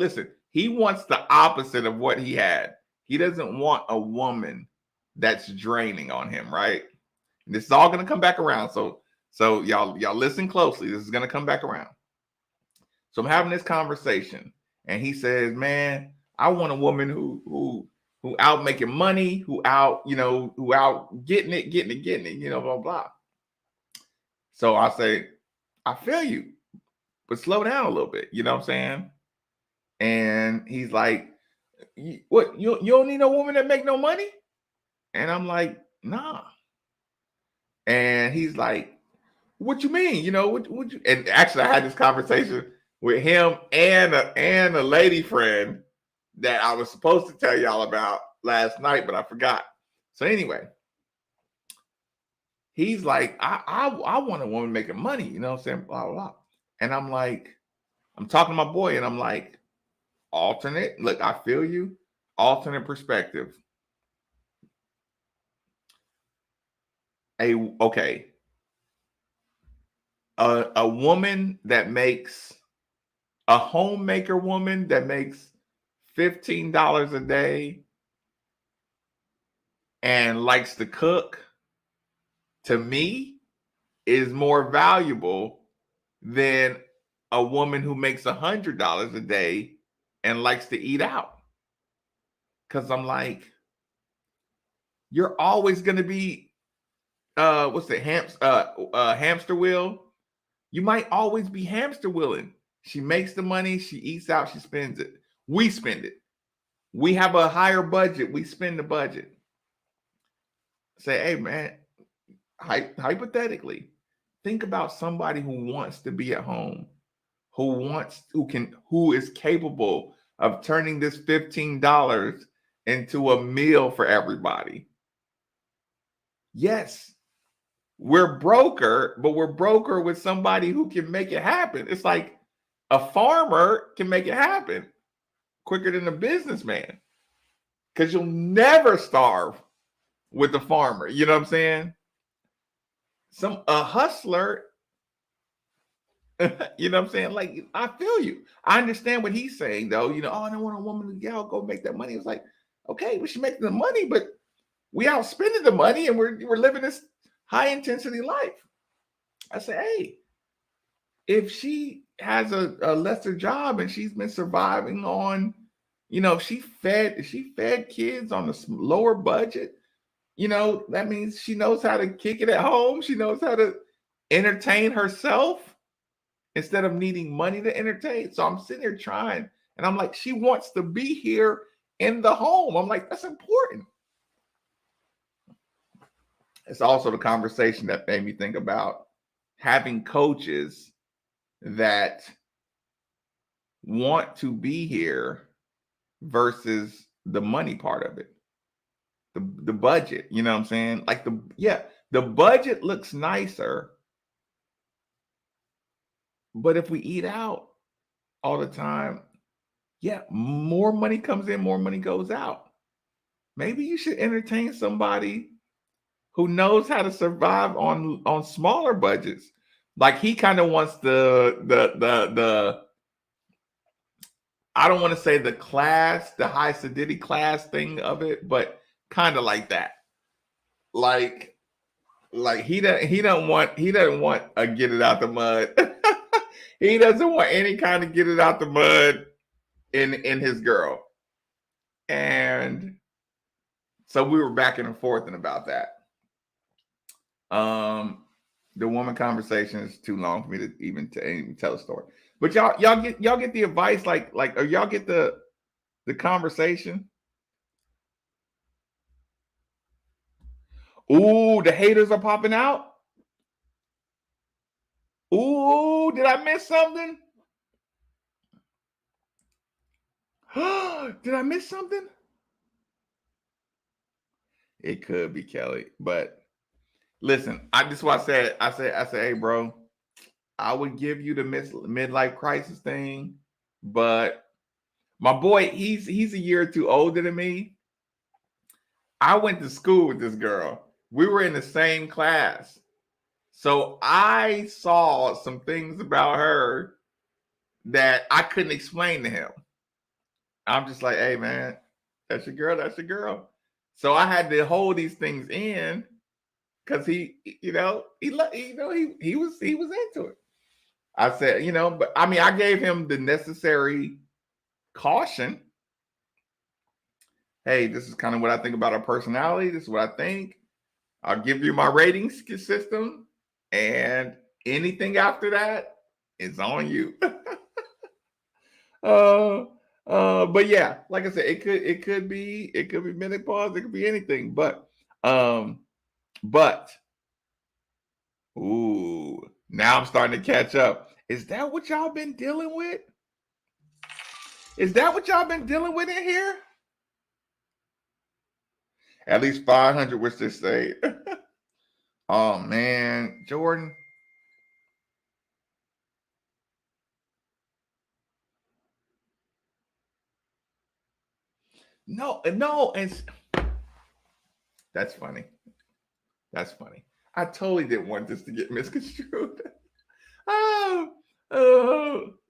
wants the opposite of what he had. He doesn't want a woman that's draining on him, right? And this is all going to come back around. So y'all listen closely. This is going to come back around. So I'm having this conversation, and he says, "Man, I want a woman who out making money, who out getting it, blah blah." So I say, I feel you, but slow down a little bit. You know what I'm saying? And he's like, "What? You don't need no woman that make no money?" And I'm like, "Nah." And he's like, "What you mean? What you?" And actually, I had this conversation with him and a lady friend that I was supposed to tell y'all about last night, but I forgot. So anyway, he's like, I want a woman making money, you know what I'm saying? Blah, blah, blah. And I'm like, I'm talking to my boy, and I'm like, alternate. Look, I feel you. Alternate perspective. A woman that makes a homemaker woman that makes $15 a day and likes to cook, to me, is more valuable than a woman who makes $100 a day and likes to eat out. Because I'm like, you're always going to be hamster wheel. You might always be hamster wheeling. She makes the money, she eats out, she spends it. We spend it. We have a higher budget. We spend the budget. Say, hey man, hypothetically, think about somebody who wants to be at home, who is capable of turning this $15 into a meal for everybody. Yes, we're broker, but we're broker with somebody who can make it happen. It's like a farmer can make it happen quicker than a businessman, because you'll never starve with a farmer. You know what I'm saying? A hustler, you know what I'm saying? Like, I feel you. I understand what he's saying, though. Oh, I don't want a woman to go make that money. It's like, okay, we should make the money, but we outspending the money and we're living this high intensity life. I say, hey, if she has a lesser job and she's been surviving on, she fed kids on a lower budget, that means she knows how to kick it at home. She knows how to entertain herself instead of needing money to entertain. So I'm sitting here trying, and I'm like, she wants to be here in the home. I'm like, that's important. It's also the conversation that made me think about having coaches that want to be here versus the money part of it. The budget, you know what I'm saying? Like the budget looks nicer, but if we eat out all the time, more money comes in, more money goes out. Maybe you should entertain somebody who knows how to survive on smaller budgets. Like, he kind of wants the I don't want to say the high acidity class thing of it, but kind of like that. Like he doesn't want a get it out the mud. He doesn't want any kind of get it out the mud in his girl. And so we were back and forth about that. The woman conversation is too long for me to even tell a story. But y'all get the advice, or y'all get the conversation. Ooh, the haters are popping out. Ooh, did I miss something? Did I miss something? It could be Kelly, but listen, this is what I said. I said, hey, bro, I would give you the midlife crisis thing, but my boy, he's a year or two older than me. I went to school with this girl. We were in the same class. So I saw some things about her that I couldn't explain to him. I'm just like, hey, man, that's your girl. That's your girl. So I had to hold these things in because he was into it. I said, but I mean, I gave him the necessary caution. Hey, this is kind of what I think about her personality. This is what I think. I'll give you my rating system, and anything after that is on you. But yeah, like I said, it could be menopause, it could be anything, but ooh, now I'm starting to catch up. Is that what y'all been dealing with? Is that what y'all been dealing with in here? At least 500 was just say. Oh man, Jordan. No, and that's funny. That's funny. I totally didn't want this to get misconstrued.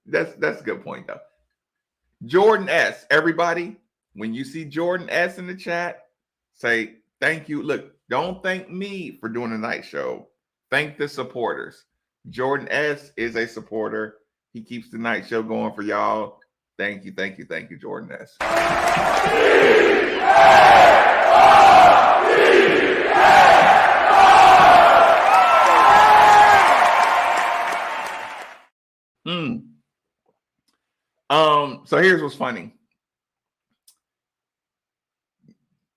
That's a good point though. Jordan S. Everybody, when you see Jordan S. in the chat, say thank you. Look, don't thank me for doing the night show. Thank the supporters. Jordan S. is a supporter. He keeps the night show going for y'all. Thank you, Jordan S. So here's what's funny.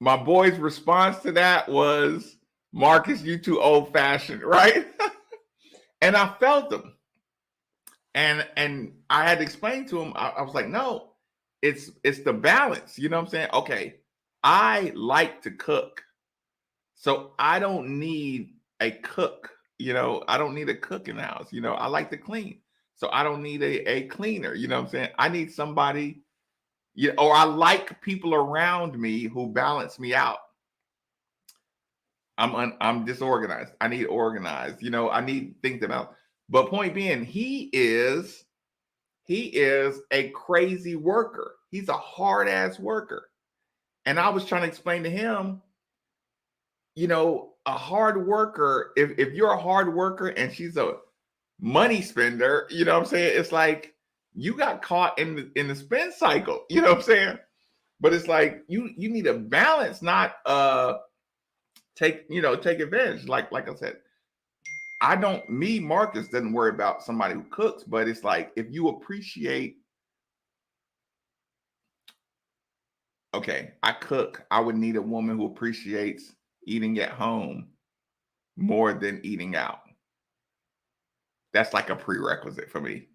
My boy's response to that was, Marcus, you too old fashioned, right? And I felt them. And I had to explain to him, I was like, no, it's the balance. You know what I'm saying? Okay, I like to cook. So I don't need a cook. I don't need a cook in the house. I like to clean. So I don't need a cleaner. You know what I'm saying? I need somebody, or I like people around me who balance me out. I'm disorganized. I need organized. I need things about. But point being, he is a crazy worker. He's a hard ass worker. And I was trying to explain to him, a hard worker, if you're a hard worker and she's a money spender, you know what I'm saying? It's like you got caught in the spend cycle, you know what I'm saying? But it's like you need a balance, not take advantage. Like I said, Marcus doesn't worry about somebody who cooks, but it's like if you appreciate, okay, I cook, I would need a woman who appreciates eating at home more than eating out. That's like a prerequisite for me.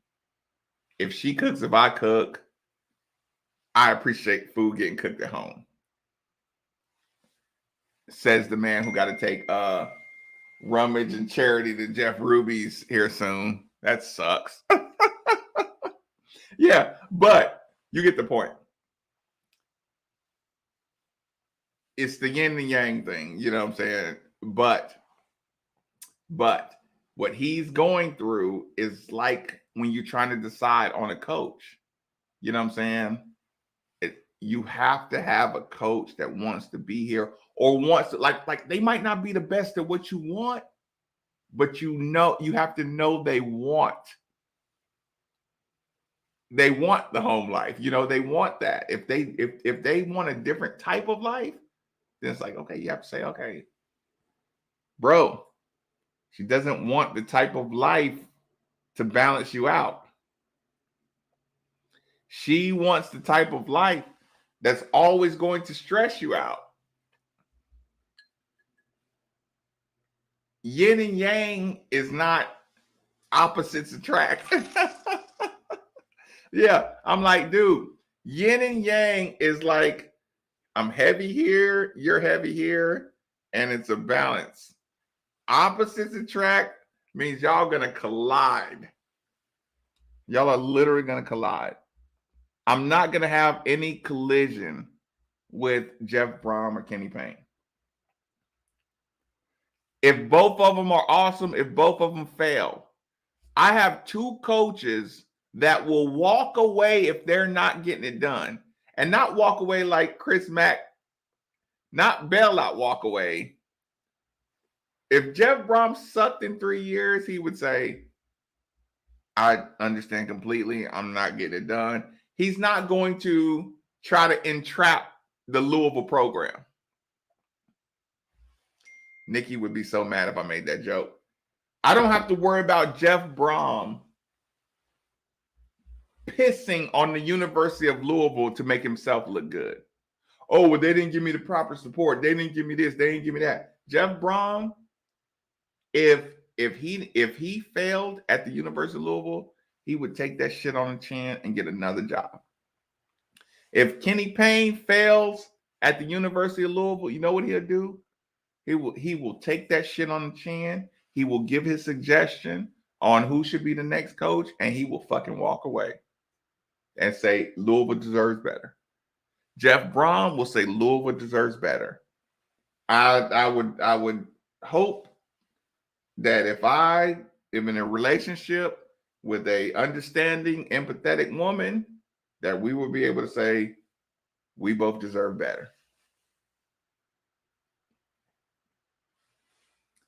If she cooks, if I cook, I appreciate food getting cooked at home. Says the man who got to take Rummage and Charity to Jeff Ruby's here soon. That sucks. Yeah, but you get the point. It's the yin and yang thing, you know what I'm saying? But what he's going through is like when you're trying to decide on a coach. You know what I'm saying? You have to have a coach that wants to be here or wants to, like they might not be the best at what you want, but you have to know they want the home life. They want that. If they want a different type of life, then it's like, okay, you have to say, okay, bro, she doesn't want the type of life to balance you out. She wants the type of life that's always going to stress you out. Yin and yang is not opposites attract. Yeah, I'm like, dude, yin and yang is like, I'm heavy here, you're heavy here, and it's a balance. Opposites attract means y'all gonna collide. Y'all are literally gonna collide. I'm not gonna have any collision with Jeff Brom or Kenny Payne. If both of them are awesome, if both of them fail, I have two coaches that will walk away if they're not getting it done. And not walk away like Chris Mack, not bailout walk away. If Jeff Brom sucked in 3 years, he would say, I understand completely. I'm not getting it done. He's not going to try to entrap the Louisville program. Nikki would be so mad if I made that joke. I don't have to worry about Jeff Brom pissing on the University of Louisville to make himself look good. Oh, well, they didn't give me the proper support. They didn't give me this. They didn't give me that. Jeff Brom, if he failed at the University of Louisville, he would take that shit on the chin and get another job. If Kenny Payne fails at the University of Louisville, you know what he'll do? He will take that shit on the chin. He will give his suggestion on who should be the next coach, and he will fucking walk away and say Louisville deserves better. Jeff Brom will say Louisville deserves better. I would hope that if I am in a relationship with a understanding, empathetic woman, that we will be able to say we both deserve better.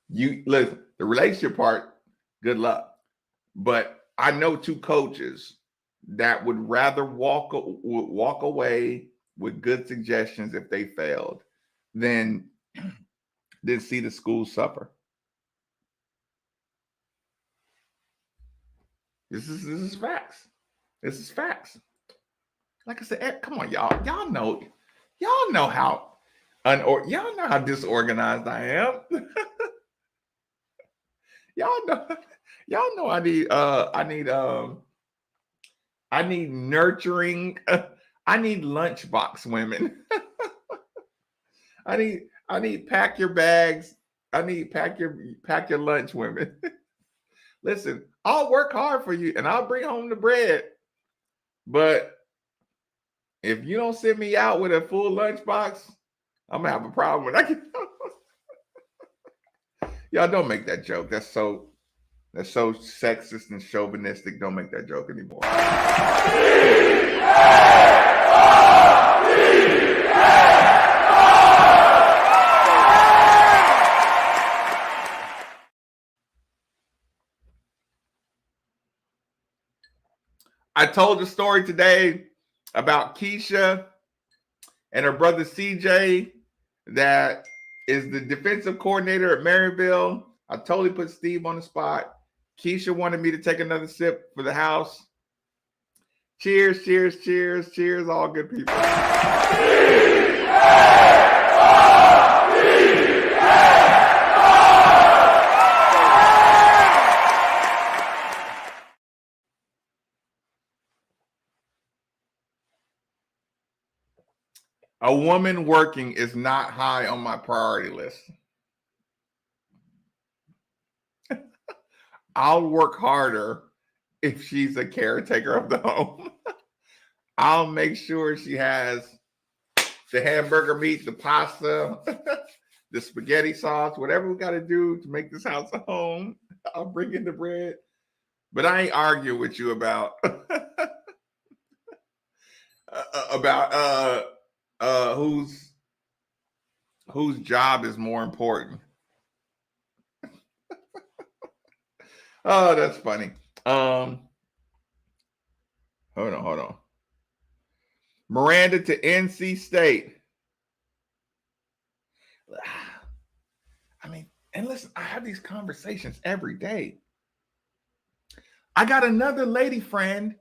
You listen, the relationship part, good luck. But I know two coaches that would rather walk away with good suggestions if they failed than see the school suffer. This is facts. This is facts. Like I said, come on, y'all. Y'all know how. Y'all know how disorganized I am. y'all know, y'all know I need nurturing. I need lunchbox women. I need pack your bags. I need pack your lunch women. Listen, I'll work hard for you and I'll bring home the bread. But if you don't send me out with a full lunchbox, I'm gonna have a problem when I get Y'all don't make that joke. That's so sexist and chauvinistic. Don't make that joke anymore. I told the story today about Keisha and her brother CJ that is the defensive coordinator at Maryville. I totally put Steve on the spot. Keisha wanted me to take another sip for the house. Cheers, cheers, cheers, cheers, all good people. A woman working is not high on my priority list. I'll work harder if she's a caretaker of the home. I'll make sure she has the hamburger meat, the pasta, the spaghetti sauce, whatever we got to do to make this house a home. I'll bring in the bread. But I ain't arguing with you about whose job is more important. Oh, that's funny. Hold on. Miranda to NC State. I mean, and listen, I have these conversations every day. I got another lady friend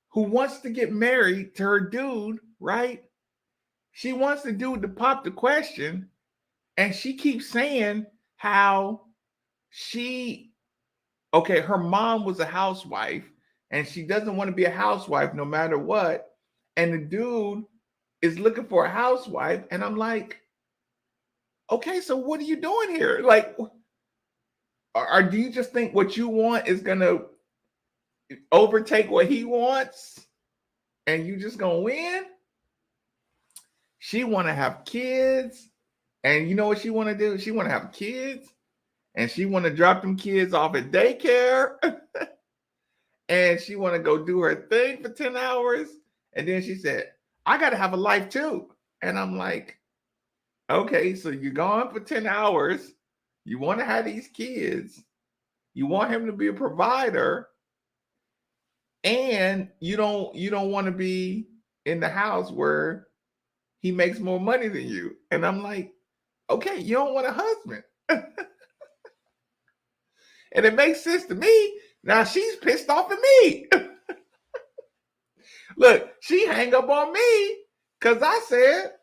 who wants to get married to her dude, right? She wants the dude to pop the question, and she keeps saying how her mom was a housewife, and she doesn't want to be a housewife no matter what. And the dude is looking for a housewife, and I'm like, okay, so what are you doing here? Like, or do you just think what you want is gonna overtake what he wants, and you just gonna win? She want to have kids, and you know what she want to do? She want to have kids, and she want to drop them kids off at daycare, and she want to go do her thing for 10 hours, and then she said, I got to have a life too. And I'm like, okay, so you're gone for 10 hours. You want to have these kids. You want him to be a provider. And you don't want to be in the house where he makes more money than you. And I'm like, okay, you don't want a husband. And it makes sense to me. Now she's pissed off at me. Look, she hang up on me because I said,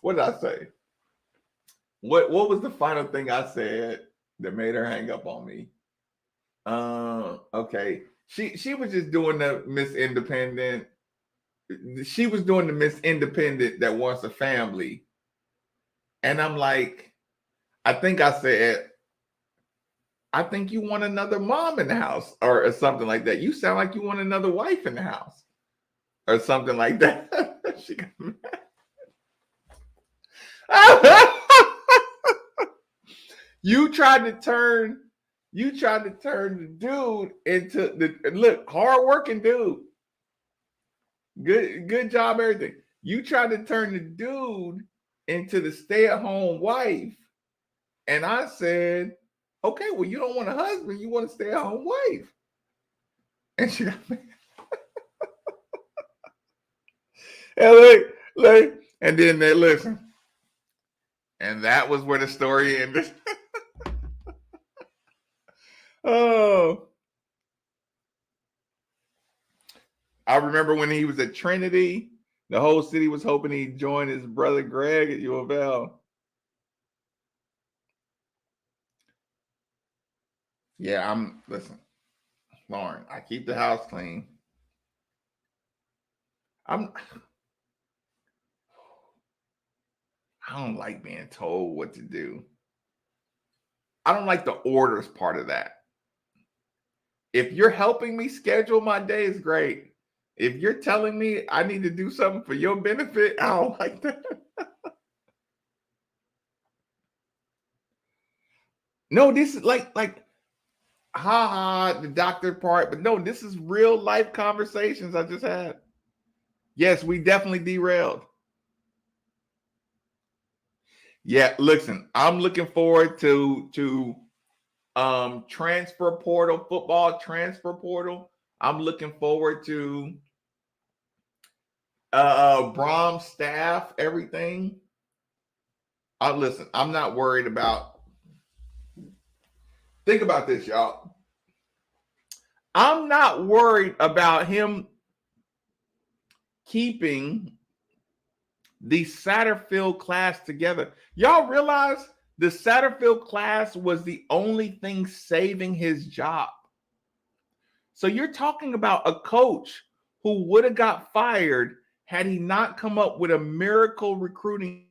what did I say? What was the final thing I said that made her hang up on me? Okay. She was just doing the Miss Independent. She was doing the Miss Independent that wants a family. And I'm like, I think I said, I think you want another mom in the house or something like that. You sound like you want another wife in the house or something like that. She got mad. You tried to turn the dude into the hardworking dude. Good job, everything. You tried to turn the dude into the stay-at-home wife. And I said, okay, well, you don't want a husband, you want a stay-at-home wife. And she got me. And look, and then they listen. And that was where the story ended. Oh. I remember when he was at Trinity, the whole city was hoping he'd join his brother Greg at U of L. Yeah, listen, Lauren, I keep the house clean. I'm I don't like being told what to do. I don't like the orders part of that. If you're helping me schedule my day, is great. If you're telling me I need to do something for your benefit, I don't like that. No, this is like haha, the doctor part, but no, this is real life conversations I just had. Yes, we definitely derailed. Yeah, listen, I'm looking forward to transfer portal, football transfer portal. I'm looking forward to Brom's staff, everything. Listen, I'm not worried about. Think about this, y'all. I'm not worried about him keeping the Satterfield class together. Y'all realize the Satterfield class was the only thing saving his job. So you're talking about a coach who would have got fired had he not come up with a miracle recruiting